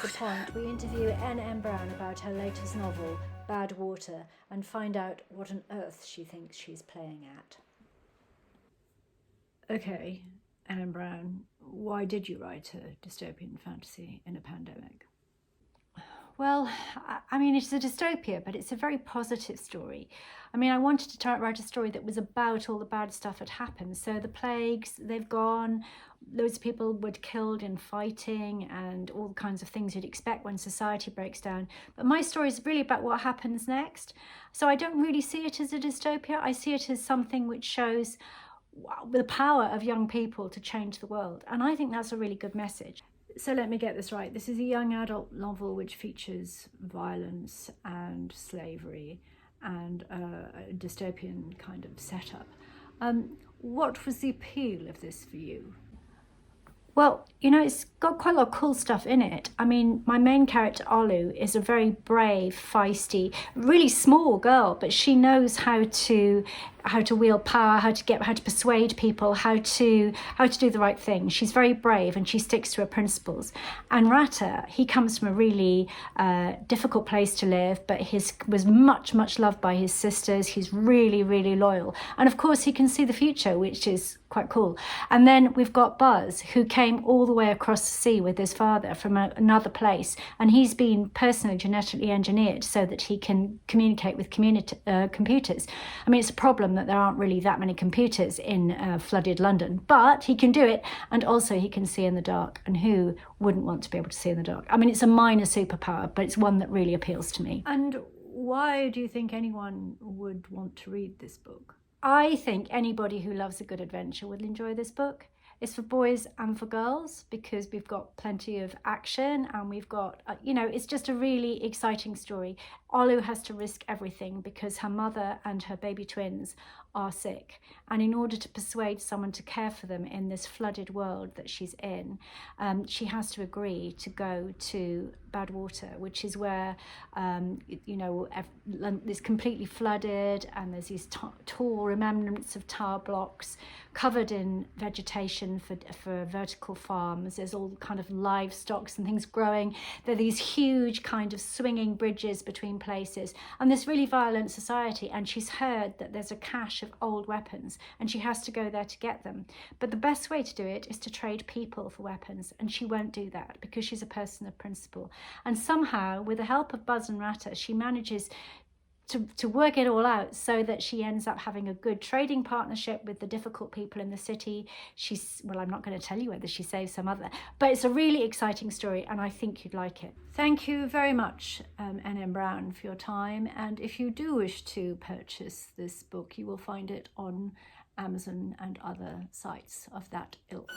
The Point, we interview N.M. Browne about her latest novel, Bad Water, and find out what on earth she thinks she's playing at. Okay, N.M. Browne, why did you write a dystopian fantasy in a pandemic? Well, I mean, it's a dystopia, but it's a very positive story. I mean, I wanted to write a story that was about all the bad stuff that happened. So the plagues, they've gone, loads of people were killed in fighting and all kinds of things you'd expect when society breaks down. But my story is really about what happens next. So I don't really see it as a dystopia. I see it as something which shows the power of young people to change the world. And I think that's a really good message. So let me get this right. This is a young adult novel which features violence and slavery and a dystopian kind of setup. What was the appeal of this for you? Well, you know, it's got quite a lot of cool stuff in it. I mean, my main character, Olu, is a very brave, feisty, really small girl, but she knows how to wield power, how to persuade people, how to do the right thing. She's very brave and she sticks to her principles. And Rata, he comes from a really difficult place to live, but was much loved by his sisters. He's really, really loyal. And of course, he can see the future, which is quite cool. And then we've got Buzz, who came all the way across the sea with his father from another place. And he's been personally genetically engineered so that he can communicate with computers. I mean, it's a problem that there aren't really that many computers in flooded London, but he can do it. And also he can see in the dark. And who wouldn't want to be able to see in the dark? I mean, it's a minor superpower, but it's one that really appeals to me. And why do you think anyone would want to read this book? I think anybody who loves a good adventure will enjoy this book. It's for boys and for girls because we've got plenty of action and we've got, it's just a really exciting story. Olu has to risk everything because her mother and her baby twins are sick. And in order to persuade someone to care for them in this flooded world that she's in, she has to agree to go to Bad Water, which is where, it's completely flooded and there's these tall remnants of tower blocks covered in vegetation for vertical farms. There's all kind of livestock and things growing. There are these huge kind of swinging bridges between places and this really violent society, and she's heard that there's a cache of old weapons and she has to go there to get them. But the best way to do it is to trade people for weapons, and she won't do that because she's a person of principle. And somehow, with the help of Buzz and Rata, she manages to work it all out so that she ends up having a good trading partnership with the difficult people in the city. I'm not going to tell you whether she saves some other, but it's a really exciting story and I think you'd like it. Thank you very much, N.M. Browne, for your time. And if you do wish to purchase this book, you will find it on Amazon and other sites of that ilk.